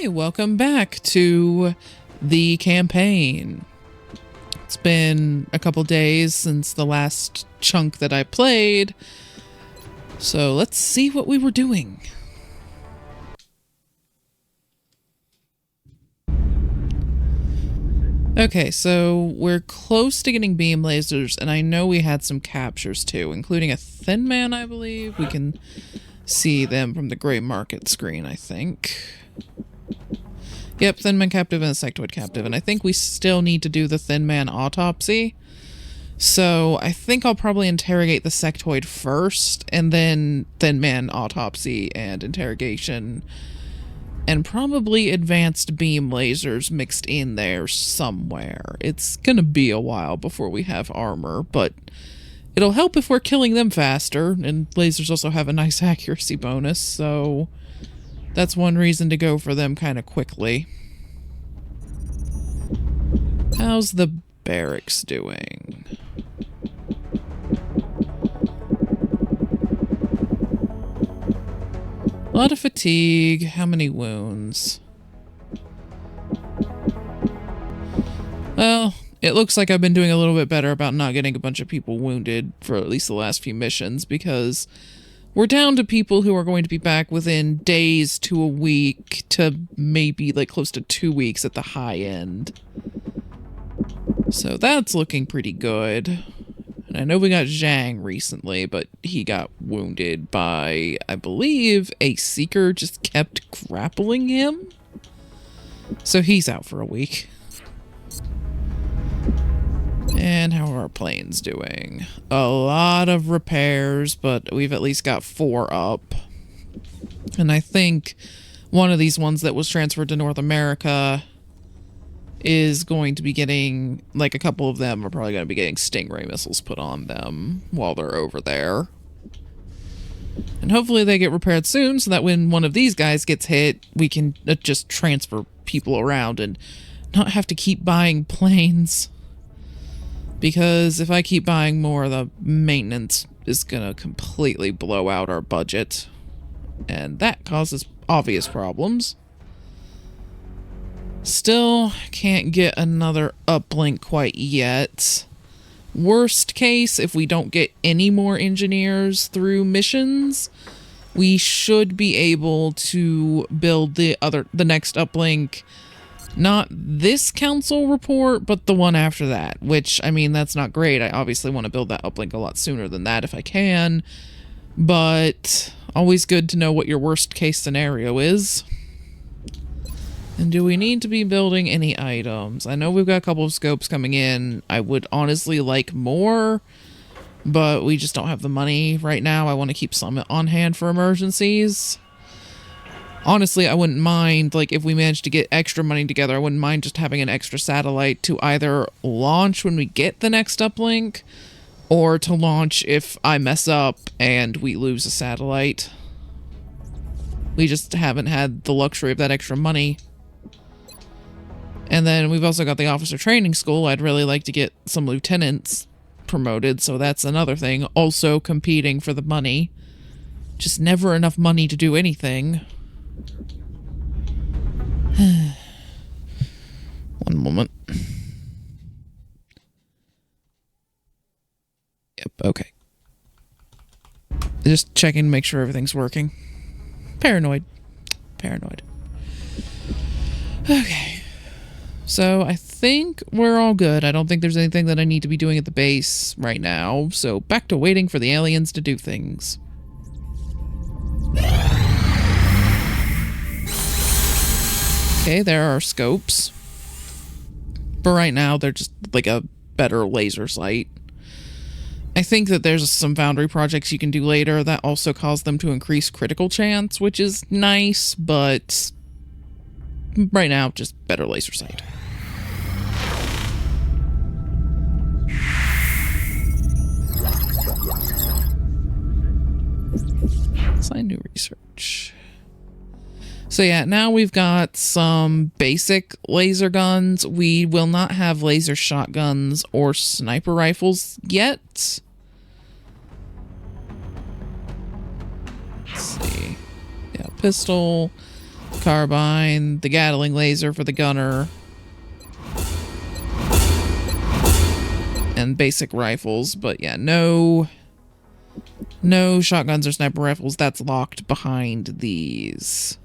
Okay, welcome back to the campaign. It's been a couple days since the last chunk that I played, so let's see what we were doing. Okay, so we're close to getting beam lasers, and I know we had some captures too, including a thin man, I believe. We can see them from the gray market screen, I think. Yep, thin man captive and a sectoid captive, and I think we still need to do the thin man autopsy. So I think I'll probably interrogate the sectoid first, and then thin man autopsy and interrogation, and probably advanced beam lasers mixed in there somewhere. It's gonna be a while before we have armor, but it'll help if we're killing them faster, and lasers also have a nice accuracy bonus, so that's one reason to go for them kind of quickly. How's the barracks doing? A lot of fatigue. How many wounds? Well, it looks like I've been doing a little bit better about not getting a bunch of people wounded for at least the last few missions, because we're down to people who are going to be back within days to a week to maybe like close to 2 weeks at the high end. So that's looking pretty good. And I know we got Zhang recently, but he got wounded by, I believe, a seeker just kept grappling him. So he's out for a week. And how are our planes doing? A lot of repairs, but we've at least got 4 up. And I think one of these ones that was transferred to North America is going to be getting, like, a couple of them are probably going to be getting Stingray missiles put on them while they're over there. And hopefully they get repaired soon so that when one of these guys gets hit, we can just transfer people around and not have to keep buying planes. Because if I keep buying more, the maintenance is going to completely blow out our budget. And that causes obvious problems. Still can't get another uplink quite yet. Worst case, if we don't get any more engineers through missions, we should be able to build the next uplink. Not this council report, but the one after that, which, I mean, that's not great. I obviously want to build that uplink a lot sooner than that if I can, but always good to know what your worst case scenario is. And do we need to be building any items? I know we've got a couple of scopes coming in. I would honestly like more, but we just don't have the money right now. I want to keep some on hand for emergencies. Honestly, I wouldn't mind, like, if we managed to get extra money together, I wouldn't mind just having an extra satellite to either launch when we get the next uplink, or to launch if I mess up and we lose a satellite. We just haven't had the luxury of that extra money. And then we've also got the officer training school. I'd really like to get some lieutenants promoted, so that's another thing. Also competing for the money. Just never enough money to do anything. One moment. Yep, okay. Just checking to make sure everything's working. Paranoid. Okay. So I think we're all good. I don't think there's anything that I need to be doing at the base right now. So back to waiting for the aliens to do things. Okay, there are scopes. But right now, they're just like a better laser sight. I think that there's some foundry projects you can do later that also cause them to increase critical chance, which is nice, but right now, just better laser sight. Assign new research. So yeah, now we've got some basic laser guns. We will not have laser shotguns or sniper rifles yet. Let's see. Yeah, pistol. carbine, the Gatling laser for the gunner, and basic rifles. But yeah, no shotguns or sniper rifles. That's locked behind these.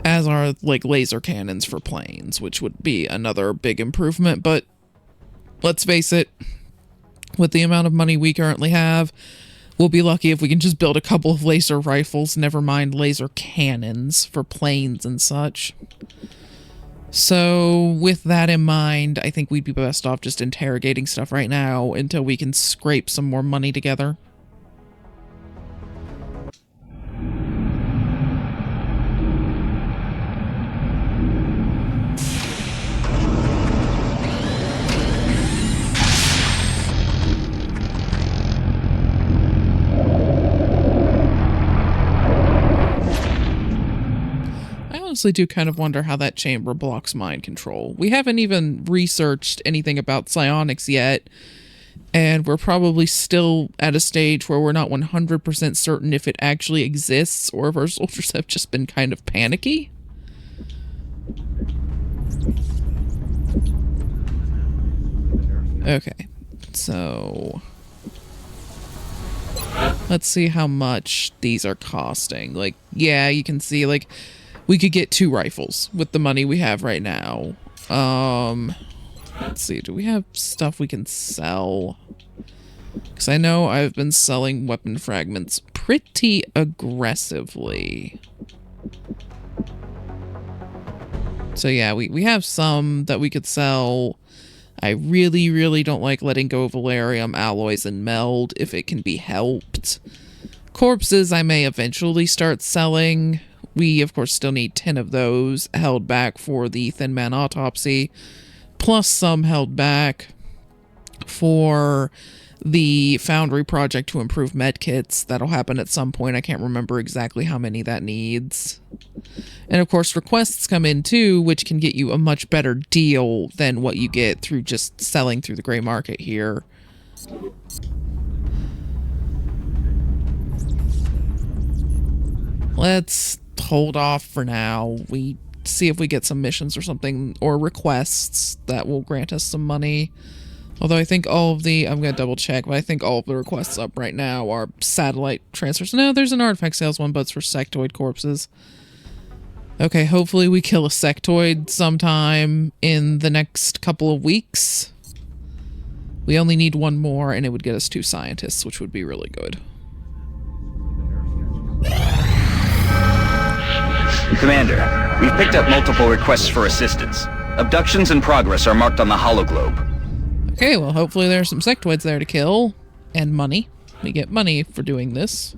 As are like laser cannons for planes, which would be another big improvement. But let's face it, with the amount of money we currently have, we'll be lucky if we can just build a couple of laser rifles, never mind laser cannons for planes and such. So with that in mind, I think we'd be best off just interrogating stuff right now until we can scrape some more money together. I honestly do kind of wonder how that chamber blocks mind control. We haven't even researched anything about psionics yet, and we're probably still at a stage where we're not 100% certain if it actually exists or if our soldiers have just been kind of panicky. Okay, so let's see how much these are costing. Like, yeah, you can see, like, we could get 2 rifles with the money we have right now. Let's see, do we have stuff we can sell? Because I know I've been selling weapon fragments pretty aggressively. So yeah, we have some that we could sell. I really, really don't like letting go of Valerium alloys and meld if it can be helped. Corpses I may eventually start selling. We, of course, still need 10 of those held back for the Thin Man autopsy, plus some held back for the Foundry project to improve medkits. That'll happen at some point. I can't remember exactly how many that needs. And, of course, requests come in, too, which can get you a much better deal than what you get through just selling through the gray market here. Let's hold off for now. We see if we get some missions or something, or requests that will grant us some money. Although I think all of the, I'm going to double check, but I think all of the requests up right now are satellite transfers. No, there's an artifact sales one, but it's for sectoid corpses. Okay, hopefully we kill a sectoid sometime in the next couple of weeks. We only need 1 more, and it would get us 2 scientists, which would be really good. Commander, we've picked up multiple requests for assistance. Abductions in progress are marked on the hologlobe. Okay, well, hopefully there are some sectoids there to kill. And money. We get money for doing this.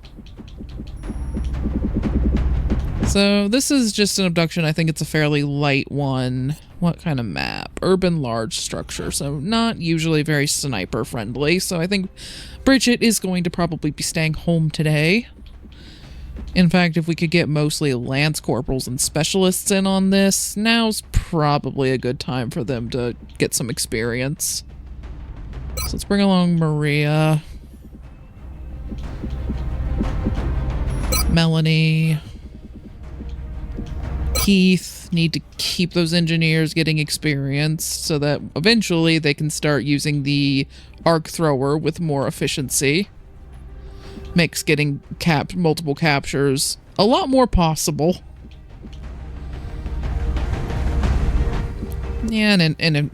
So, this is just an abduction. I think it's a fairly light one. What kind of map? Urban large structure. So, not usually very sniper friendly. So, I think Bridget is going to probably be staying home today. In fact, if we could get mostly Lance Corporals and Specialists in on this, now's probably a good time for them to get some experience. So let's bring along Maria. Melanie. Keith. Need to keep those engineers getting experience so that eventually they can start using the arc thrower with more efficiency. Makes getting multiple captures a lot more possible. Yeah, and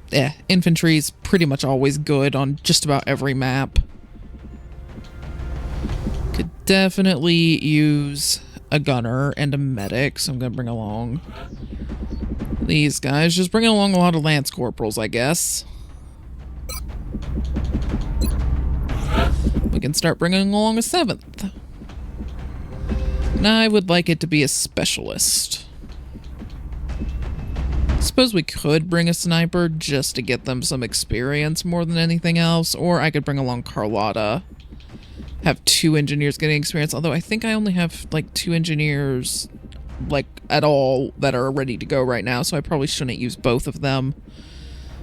infantry is pretty much always good on just about every map. Could definitely use a gunner and a medic, so I'm gonna bring along these guys. Just bringing along a lot of Lance Corporals, I guess. We can start bringing along a 7th. Now I would like it to be a specialist. Suppose we could bring a sniper just to get them some experience more than anything else, or I could bring along Carlotta. Have 2 engineers getting experience, although I think I only have like 2 engineers like at all that are ready to go right now, so I probably shouldn't use both of them.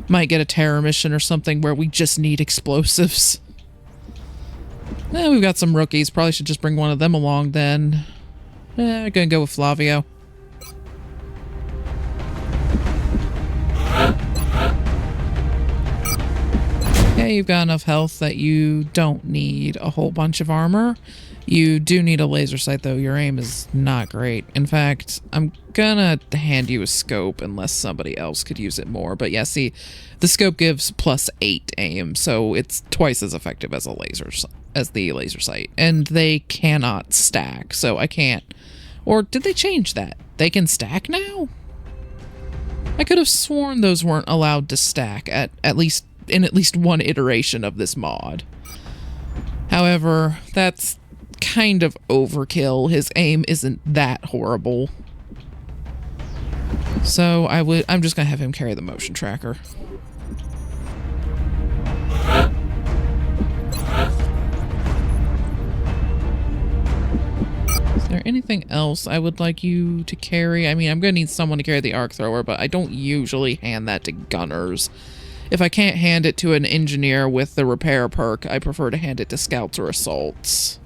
Might get a terror mission or something where we just need explosives. We've got some rookies. Probably should just bring one of them along then. Gonna go with Flavio. Yeah, you've got enough health that you don't need a whole bunch of armor. You do need a laser sight, though. Your aim is not great. In fact, I'm gonna hand you a scope unless somebody else could use it more. But yeah, see, the scope gives +8 aim, so it's twice as effective as the laser sight. And they cannot stack, so I can't. Or did they change that? They can stack now? I could have sworn those weren't allowed to stack at least one iteration of this mod. However, that's kind of overkill. His aim isn't that horrible. So I'm just gonna have him carry the motion tracker. Is there anything else I would like you to carry? I mean, I'm gonna need someone to carry the arc thrower, but I don't usually hand that to gunners. If I can't hand it to an engineer with the repair perk, I prefer to hand it to scouts or assaults.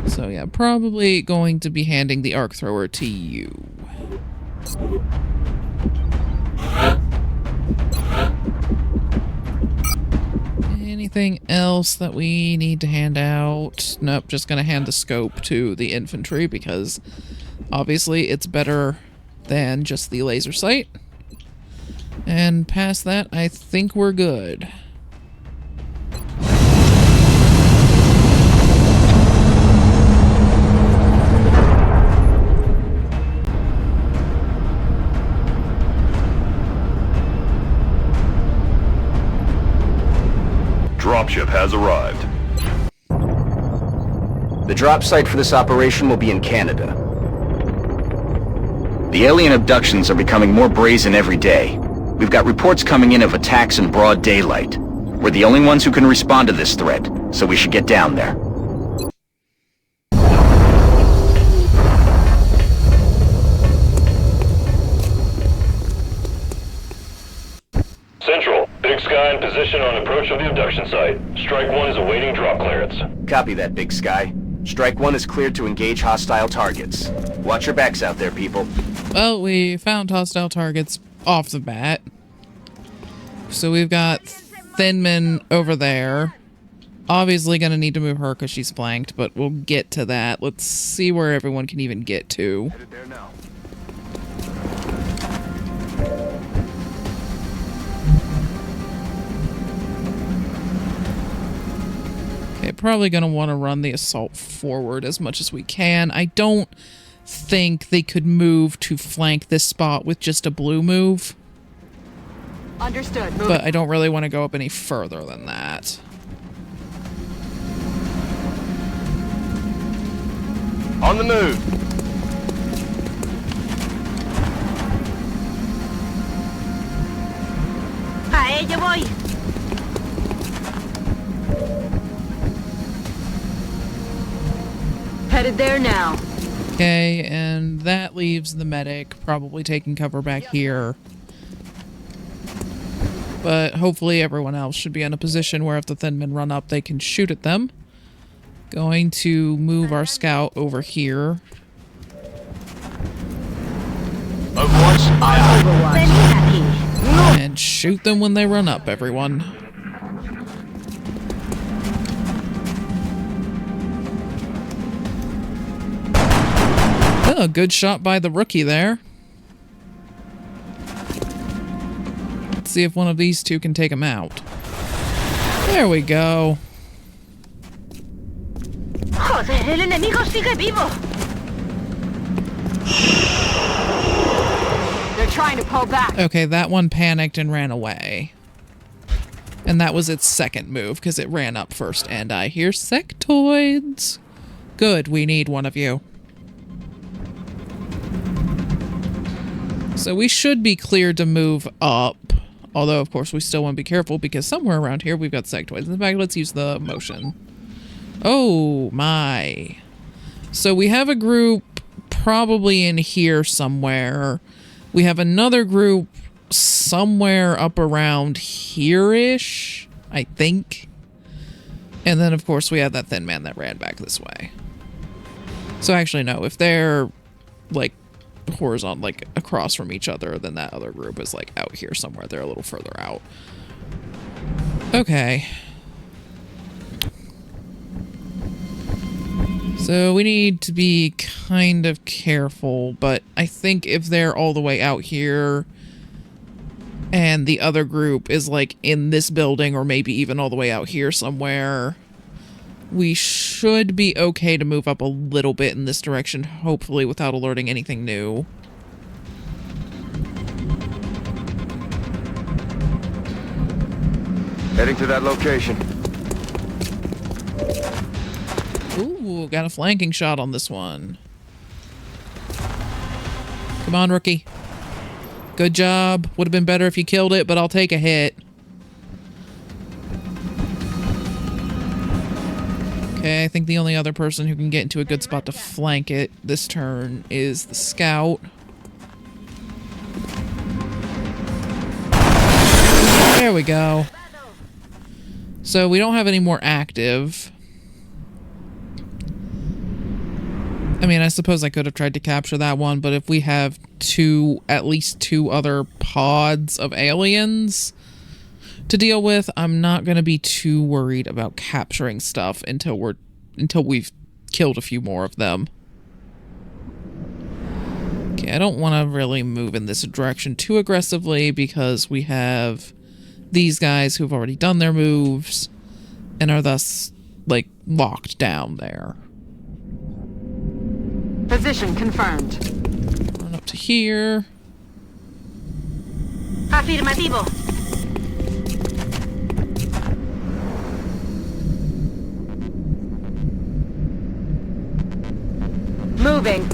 So yeah, probably going to be handing the arc thrower to you. Anything else that we need to hand out? Nope, just gonna hand the scope to the infantry because obviously it's better than just the laser sight. And past that, I think we're good. Dropship has arrived. The drop site for this operation will be in Canada. The alien abductions are becoming more brazen every day. We've got reports coming in of attacks in broad daylight. We're the only ones who can respond to this threat, so we should get down there. Central, Big Sky in position on approach of the abduction site. Strike 1 is awaiting drop clearance. Copy that, Big Sky. Strike 1 is cleared to engage hostile targets. Watch your backs out there, people. Well, we found hostile targets off the bat. So we've got Thinman over there. Obviously gonna need to move her because she's flanked, but we'll get to that. Let's see where everyone can even get to. Headed there now. Okay, probably gonna want to run the assault forward as much as we can. I don't think they could move to flank this spot with just a blue move. Understood. Move. But I don't really want to go up any further than that. On the move. A ello voy. Headed there now. Okay, and that leaves the medic probably taking cover back here. But hopefully everyone else should be in a position where if the thin men run up, they can shoot at them. Going to move our scout over here. Overwatch, aye. And shoot them when they run up, everyone. Oh, a good shot by the rookie there. Let's see if one of these two can take him out. There we go. Joder, el enemigo sigue vivo. They're trying to pull back. Okay, that one panicked and ran away. And that was its second move, because it ran up first. And I hear sectoids. Good, we need one of you. So we should be cleared to move up. Although, of course, we still want to be careful, because somewhere around here we've got sectoids. In fact, let's use the motion. Oh, my. So we have a group probably in here somewhere. We have another group somewhere up around here-ish, I think. And then, of course, we have that thin man that ran back this way. So actually, no, if they're, like, horizontal, like, across from each other, then that other group is, like, out here somewhere. They're a little further out. Okay. So we need to be kind of careful, but I think if they're all the way out here and the other group is like in this building or maybe even all the way out here somewhere, we should be okay to move up a little bit in this direction, hopefully without alerting anything new. Heading to that location. Ooh, got a flanking shot on this one. Come on, rookie. Good job. Would have been better if you killed it, but I'll take a hit. Okay, I think the only other person who can get into a good spot to flank it this turn is the scout. There we go. So we don't have any more active. I mean, I suppose I could have tried to capture that one, but if we have at least two other pods of aliens to deal with, I'm not going to be too worried about capturing stuff until we've killed a few more of them. Okay, I don't want to really move in this direction too aggressively because we have these guys who've already done their moves and are thus, like, locked down there. Position confirmed. Run up to here. Afirmativo. Moving.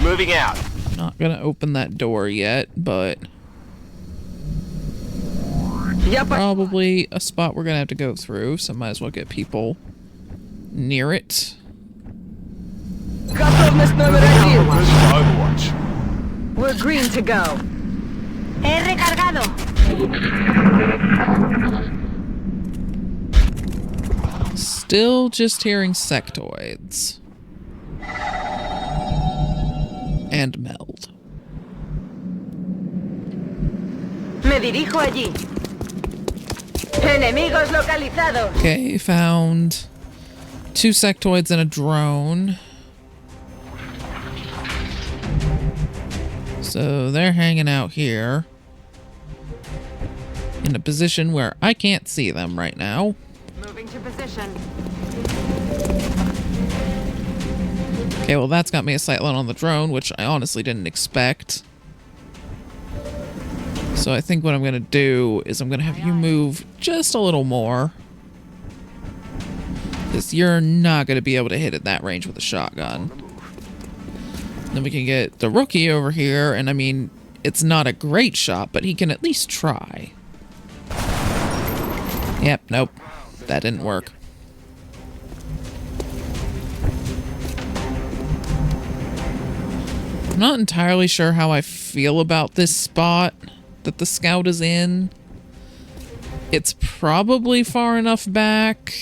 Moving out. Not gonna open that door yet, but probably a spot we're gonna have to go through, so might as well get people near it. Overwatch. We're green to go. He recargado. Still just hearing sectoids. And meld. Me dirijo allí. Enemigos localizados. Okay, found 2 sectoids and a drone. So they're hanging out here in a position where I can't see them right now. Moving to position. Okay, well that's got me a sightline on the drone, which I honestly didn't expect. So I think what I'm going to do is I'm going to have you move just a little more. Because you're not going to be able to hit at that range with a shotgun. Then we can get the rookie over here, and I mean, it's not a great shot, but he can at least try. Yep, nope. That didn't work. I'm not entirely sure how I feel about this spot that the scout is in. It's probably far enough back,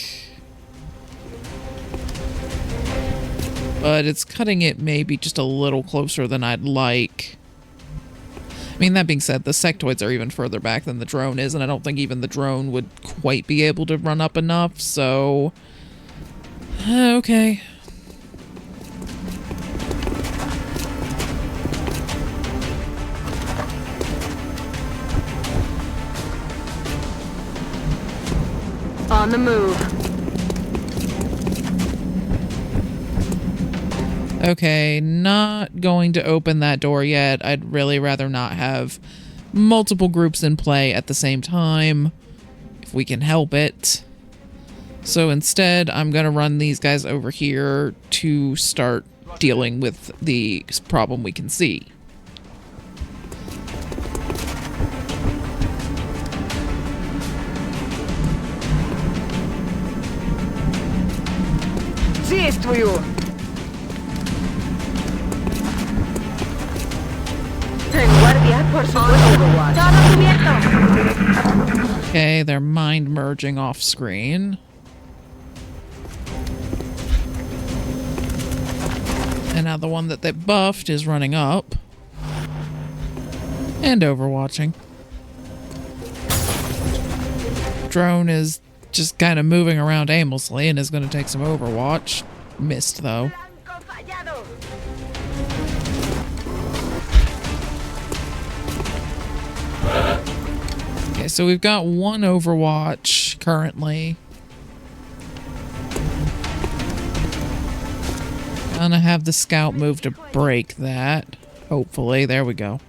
but it's cutting it maybe just a little closer than I'd like. I mean, that being said, the sectoids are even further back than the drone is, and I don't think even the drone would quite be able to run up enough, so okay. On the move. Okay, not going to open that door yet. I'd really rather not have multiple groups in play at the same time, if we can help it. So instead, I'm going to run these guys over here to start dealing with the problem we can see. Действую! En guardia, por supuesto. Todo cubierto. Okay, they're mind merging off screen. And now the one that they buffed is running up. And overwatching. Drone is just kind of moving around aimlessly and is going to take some overwatch. Missed though. Blanco fallado. Okay, so we've got one overwatch currently. Gonna have the scout move to break that. Hopefully, there we go.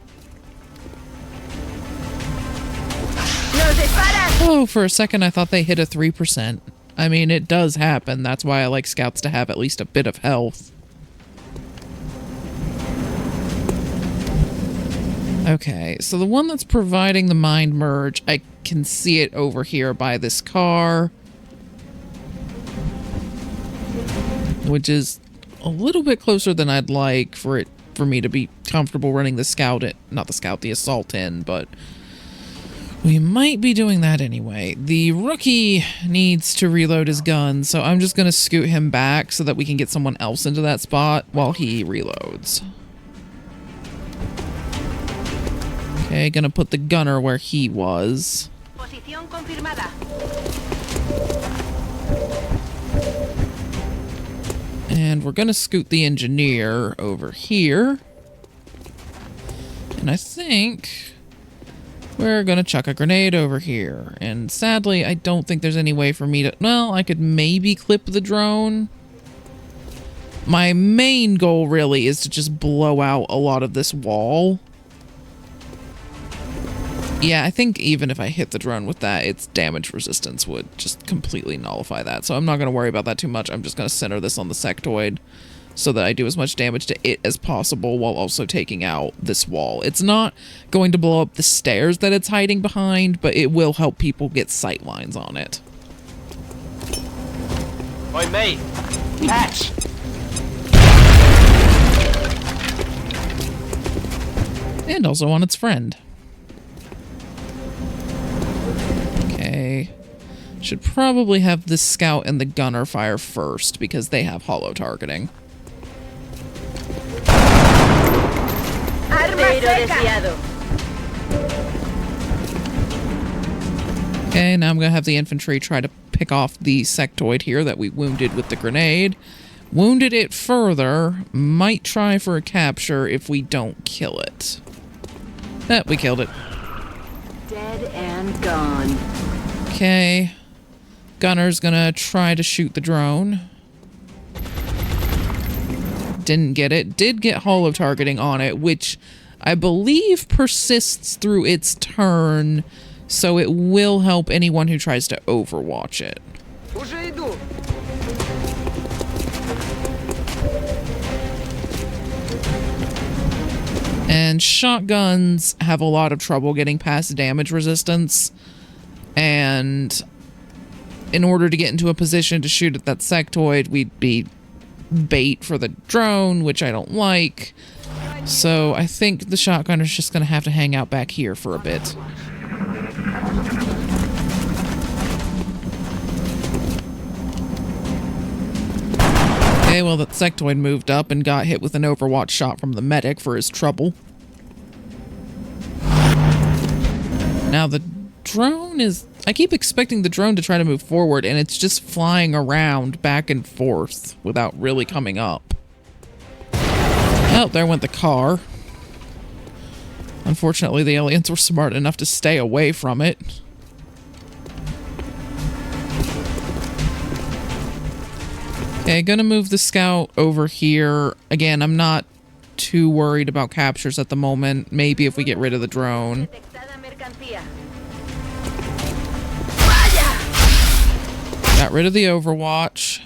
Los disparas. Oh, for a second I thought they hit a 3%. I mean, it does happen. That's why I like scouts to have at least a bit of health. Okay, so the one that's providing the mind merge, I can see it over here by this car. Which is a little bit closer than I'd like for me to be comfortable running the scout the assault in, but we might be doing that anyway. The rookie needs to reload his gun, so I'm just going to scoot him back so that we can get someone else into that spot while he reloads. Okay, gonna put the gunner where he was. Posición confirmada. And we're gonna scoot the engineer over here. And I think we're gonna chuck a grenade over here. And sadly, I don't think there's any way for me to... Well, I could maybe clip the drone. My main goal really is to just blow out a lot of this wall. Yeah, I think even if I hit the drone with that, its damage resistance would just completely nullify that. So I'm not going to worry about that too much. I'm just going to center this on the sectoid so that I do as much damage to it as possible while also taking out this wall. It's not going to blow up the stairs that it's hiding behind, but it will help people get sight lines on it. Oi, mate. Catch. And also on its friend. Okay. Should probably have the scout and the gunner fire first because they have hollow targeting. Okay, now I'm going to have the infantry try to pick off the sectoid here that we wounded with the grenade. Wounded it further. Might try for a capture if we don't kill it. We killed it. Dead and gone. Okay. Gunner's gonna try to shoot the drone. Didn't get it. Did get hollow targeting on it, which I believe persists through its turn, so it will help anyone who tries to overwatch it. Уже иду. And shotguns have a lot of trouble getting past damage resistance, and in order to get into a position to shoot at that sectoid, we'd be bait for the drone, which I don't like. So I think the shotgunner's just going to have to hang out back here for a bit. Okay, well, that sectoid moved up and got hit with an overwatch shot from the medic for his trouble. Now the drone is... I keep expecting the drone to try to move forward, and it's just flying around back and forth without really coming up. Oh, there went the car. Unfortunately, the aliens were smart enough to stay away from it. Okay, gonna move the scout over here. Again, I'm not too worried about captures at the moment. Maybe if we get rid of the drone. Got rid of the overwatch.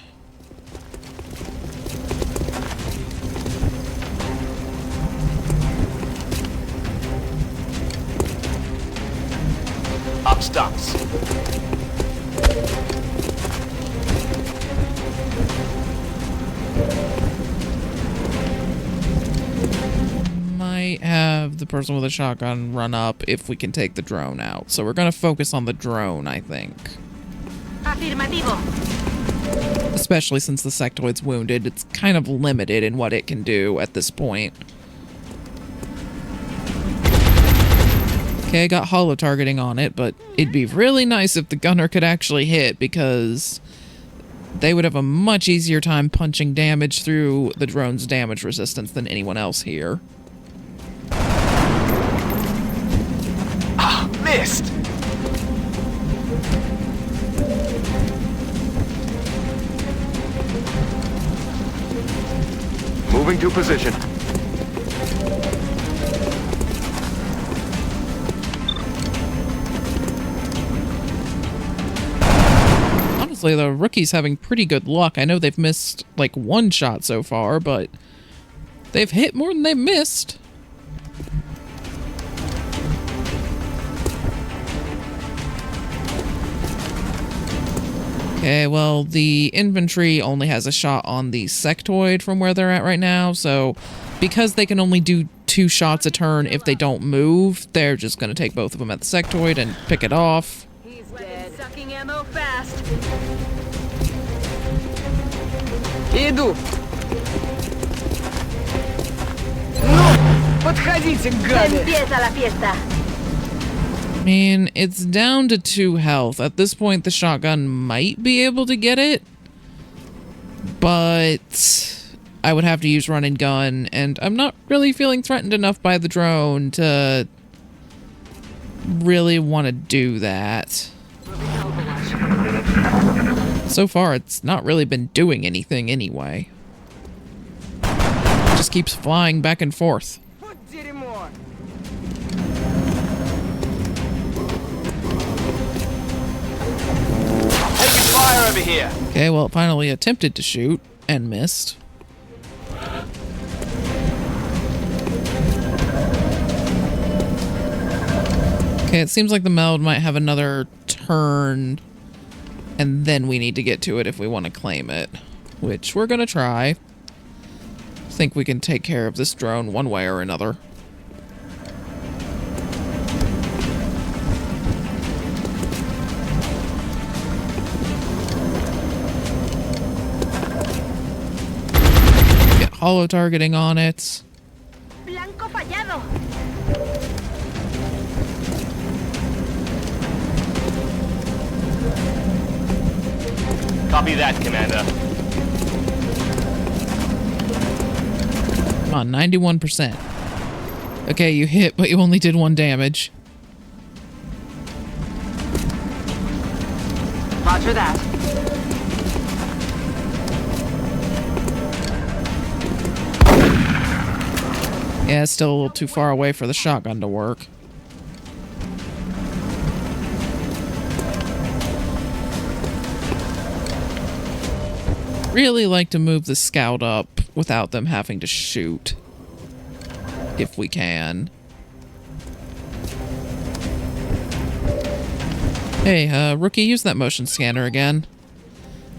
Up stops. might have the person with a shotgun run up if we can take the drone out. So we're going to focus on the drone, I think. Afirmativo. Especially since the sectoid's wounded. It's kind of limited in what it can do at this point. Okay, I got holo targeting on it, but it'd be really nice if the gunner could actually hit, because they would have a much easier time punching damage through the drone's damage resistance than anyone else here. Ah, missed! Moving to position. Honestly, the rookie's having pretty good luck. I know they've missed like one shot so far, but they've hit more than they've missed. Okay, well, the infantry only has a shot on the sectoid from where they're at right now, so because they can only do 2 shots a turn if they don't move, they're just going to take both of them at the sectoid and pick it off. He's dead. Sucking ammo fast. Иду! Ну, подходите, гады! Empieza la fiesta. I mean, it's down to 2 health. At this point, the shotgun might be able to get it, but I would have to use run and gun, and I'm not really feeling threatened enough by the drone to really want to do that. So far, it's not really been doing anything anyway. It just keeps flying back and forth. Вот дерьмо! Taking fire over here! Okay, well, it finally attempted to shoot and missed. Okay, it seems like the meld might have another turn, and then we need to get to it if we want to claim it, which we're going to try. I think we can take care of this drone one way or another. Get holo targeting on it. Blanco fallado. Copy that, Commander. Come on, 91%. Okay, you hit, but you only did 1 damage. Roger that. Yeah, it's still a little too far away for the shotgun to work. Really like to move the scout up without them having to shoot, if we can. Hey, rookie, use that motion scanner again.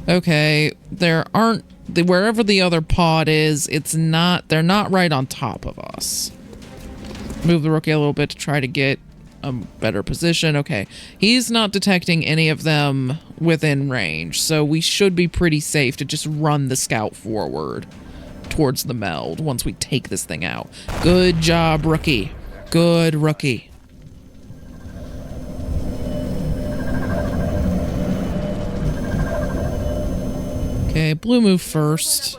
Okay, there aren't... wherever the other pod is, they're not right on top of us. Move the rookie a little bit to try to get a better position. Okay, he's not detecting any of them within range, so we should be pretty safe to just run the scout forward towards the meld once we take this thing out. Good job, rookie. Good rookie. Okay, blue move first.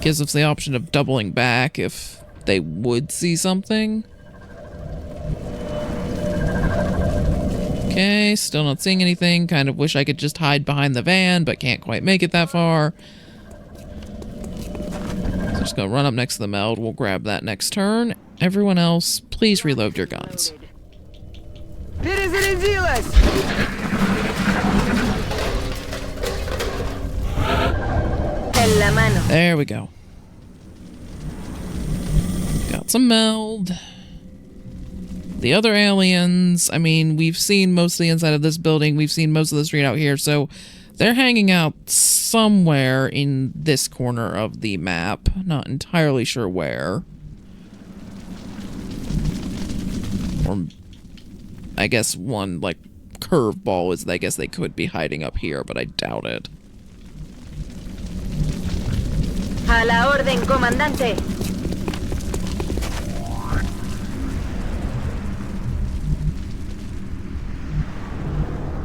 Gives us the option of doubling back if they would see something. Okay, still not seeing anything. Kind of wish I could just hide behind the van, but can't quite make it that far. So just gonna run up next to the meld. We'll grab that next turn. Everyone else, please reload your guns. Перезарядилась! En la mano. There we go. Got some meld. The other aliens, I mean, we've seen most of the inside of this building. We've seen most of the street out here, so they're hanging out somewhere in this corner of the map. Not entirely sure where. Or I guess one, like, curveball is I guess they could be hiding up here, but I doubt it. A la orden, comandante.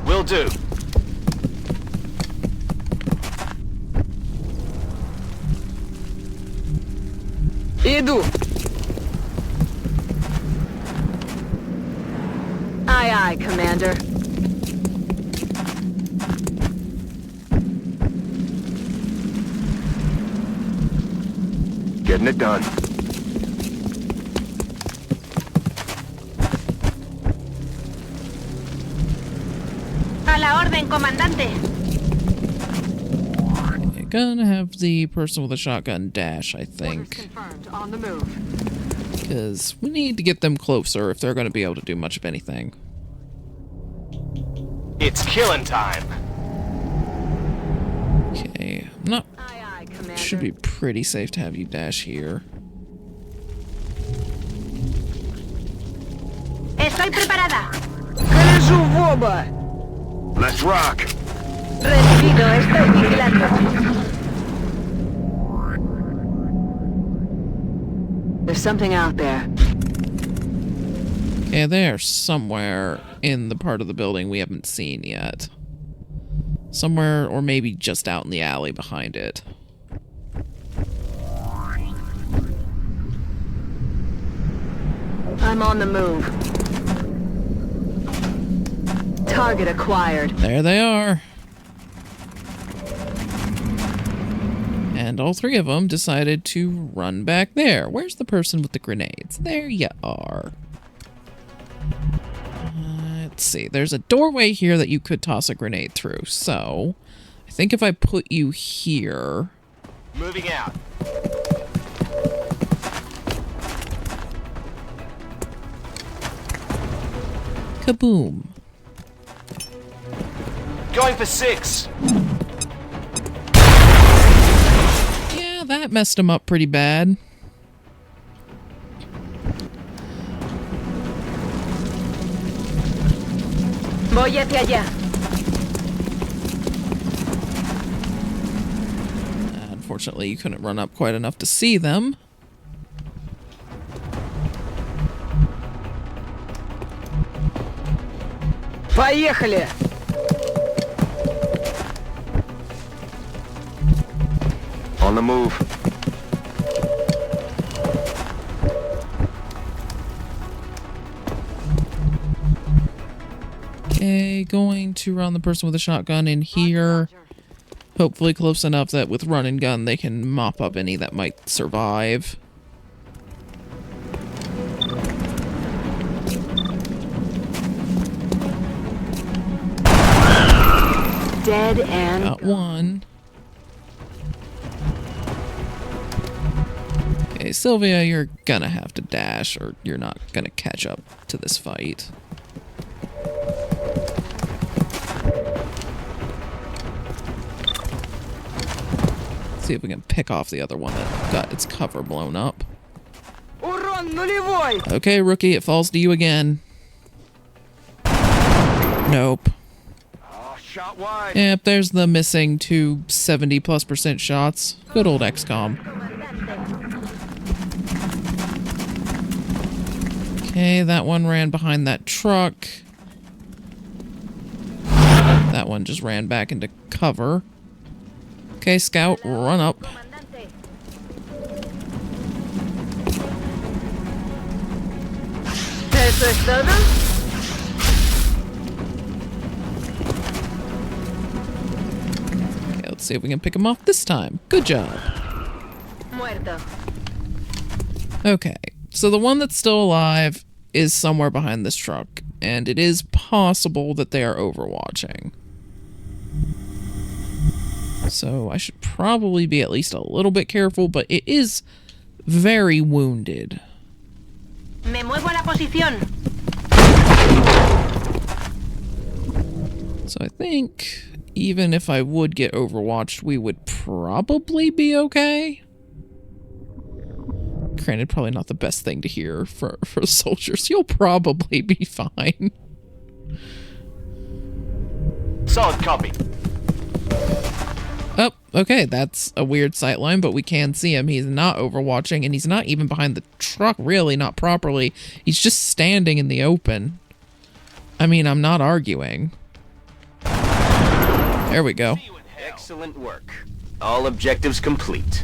Will do. Idu. Aye, aye, Commander. Getting it done. A la orden, comandante. Okay, gonna have the person with a shotgun dash, I think. Confirmed. On the move. Because we need to get them closer if they're going to be able to do much of anything. It's killing time. Okay, I'm not... Aye, aye, Commander. Should be pretty safe to have you dash here. Estoy preparada. Колесу в оба. Let's rock. Recibido, estoy vigilando. There's something out there. Okay, they're somewhere in the part of the building we haven't seen yet. Somewhere, or maybe just out in the alley behind it. I'm on the move. Target acquired. There they are. And all three of them decided to run back there. Where's the person with the grenades? There you are. Let's see. There's a doorway here that you could toss a grenade through. So, I think if I put you here... Moving out. Kaboom. Going for 6. Yeah, that messed him up pretty bad. Voy hacia allá. Unfortunately, you couldn't run up quite enough to see them. Поехали. On the move. Okay, going to run the person with a shotgun in here. Hopefully close enough that with run and gun they can mop up any that might survive. Dead and... Got one. Okay, Sylvia, you're gonna have to dash or you're not gonna catch up to this fight. See if we can pick off the other one that got its cover blown up. Урон нулевой. Okay, rookie, it falls to you again. Nope. Oh, shot wide. Yep, there's the missing 70+% shots. Good old XCOM. Okay, that one ran behind that truck. That one just ran back into cover. Okay, Scout, run up. ¿Eso es todo? Okay, let's see if we can pick him off this time. Good job. Muerto. Okay, so the one that's still alive is somewhere behind this truck, and it is possible that they are overwatching. So I should probably be at least a little bit careful, but it is very wounded. Me muevo a la posición. So I think even if I would get overwatched, we would probably be okay. Granted, probably not the best thing to hear for soldiers. You'll probably be fine. Solid copy. Oh, okay, that's a weird sightline, but we can see him. He's not overwatching, and he's not even behind the truck, really, not properly. He's just standing in the open. I mean, I'm not arguing. There we go. Excellent work. All objectives complete.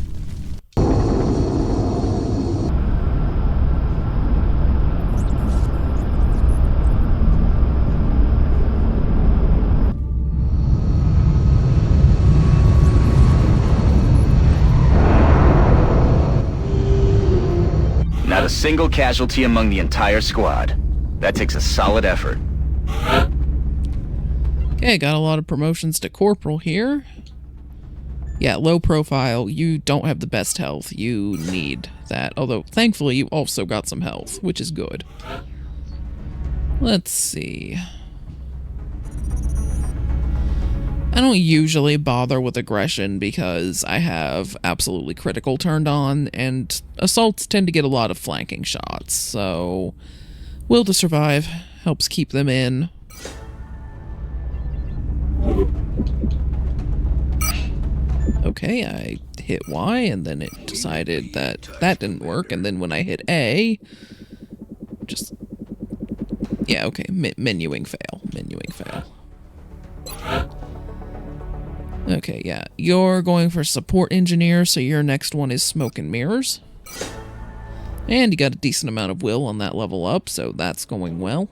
Not a single casualty among the entire squad. That takes a solid effort. Okay, got a lot of promotions to corporal here. Yeah, low profile. You don't have the best health. You need that. Although, thankfully, you also got some health, which is good. Let's see. I don't usually bother with aggression because I have absolutely critical turned on, and assaults tend to get a lot of flanking shots, so will to survive helps keep them in. Okay, I hit Y, and then it decided that that didn't work, and then when I hit A, just... yeah, okay, menuing fail. Menuing fail. Okay, yeah, you're going for support engineer, so your next one is smoke and mirrors. And you got a decent amount of will on that level up, so that's going well.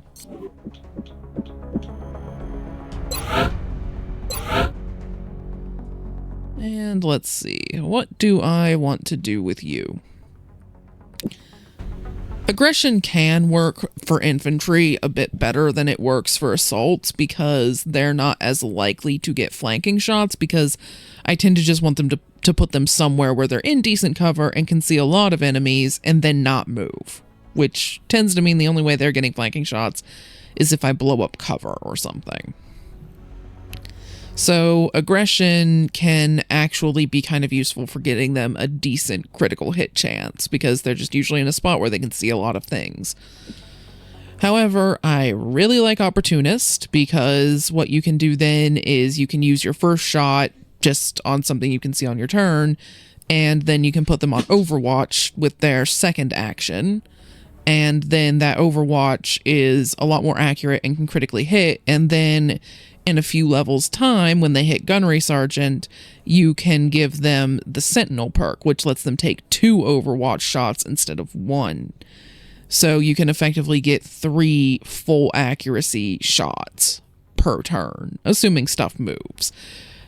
And let's see, what do I want to do with you? Aggression can work for infantry a bit better than it works for assaults because they're not as likely to get flanking shots, because I tend to just want them to put them somewhere where they're in decent cover and can see a lot of enemies and then not move, which tends to mean the only way they're getting flanking shots is if I blow up cover or something. So aggression can actually be kind of useful for getting them a decent critical hit chance because they're just usually in a spot where they can see a lot of things. However, I really like opportunist because what you can do then is you can use your first shot just on something you can see on your turn, and then you can put them on overwatch with their second action, and then that overwatch is a lot more accurate and can critically hit, and then in a few levels time, when they hit gunnery sergeant, you can give them the sentinel perk, which lets them take 2 overwatch shots instead of 1. So you can effectively get 3 full accuracy shots per turn, assuming stuff moves.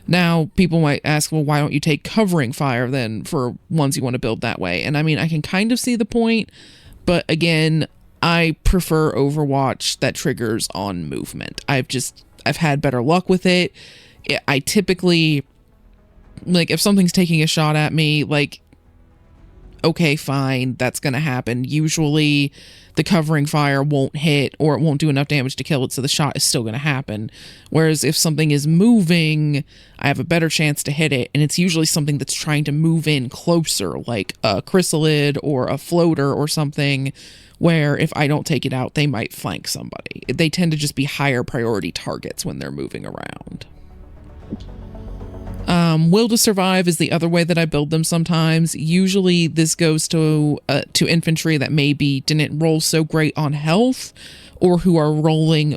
Now, people might ask, well, why don't you take covering fire then for ones you want to build that way? And I mean, I can kind of see the point, but again, I prefer Overwatch that triggers on movement. I've had better luck with it. I typically, like, if something's taking a shot at me, like, okay, fine, that's going to happen. Usually the covering fire won't hit or it won't do enough damage to kill it, so the shot is still going to happen. Whereas if something is moving, I have a better chance to hit it, and it's usually something that's trying to move in closer, like a chrysalid or a floater or something, where if I don't take it out, they might flank somebody. They tend to just be higher priority targets when they're moving around. Will to survive is the other way that I build them sometimes. Usually this goes to infantry that maybe didn't roll so great on health, or who are rolling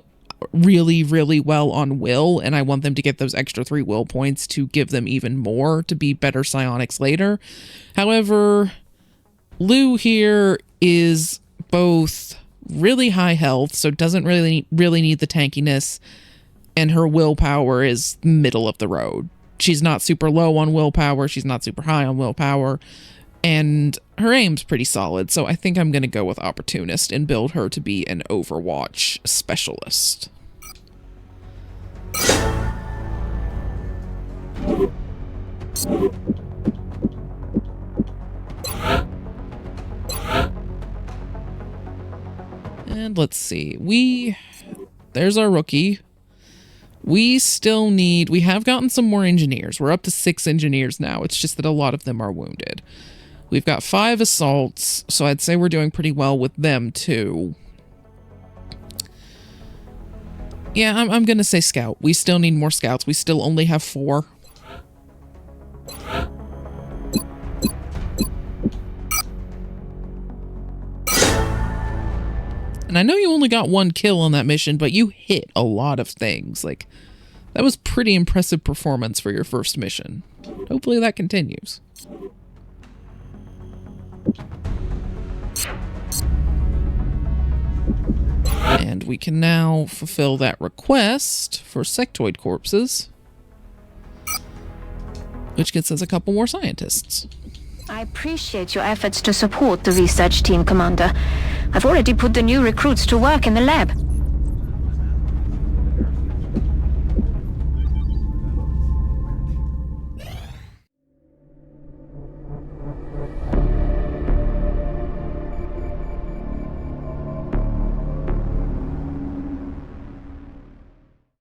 really, really well on will, and I want them to get those extra 3 will points to give them even more to be better psionics later. However, Lou here is both really high health, so doesn't really need the tankiness, and her willpower is middle of the road. She's not super low on willpower, she's not super high on willpower, and her aim's pretty solid, so I think I'm going to go with Opportunist and build her to be an Overwatch specialist. And let's see, there's our rookie. We have gotten some more engineers. We're up to 6 engineers now. It's just that a lot of them are wounded. We've got 5 assaults, so I'd say we're doing pretty well with them, too. Yeah, I'm going to say scout. We still need more scouts. We still only have 4. And I know you only got 1 kill on that mission, but you hit a lot of things. Like, that was pretty impressive performance for your first mission. Hopefully that continues. And we can now fulfill that request for sectoid corpses, which gets us a couple more scientists. I appreciate your efforts to support the research team, Commander. I've already put the new recruits to work in the lab.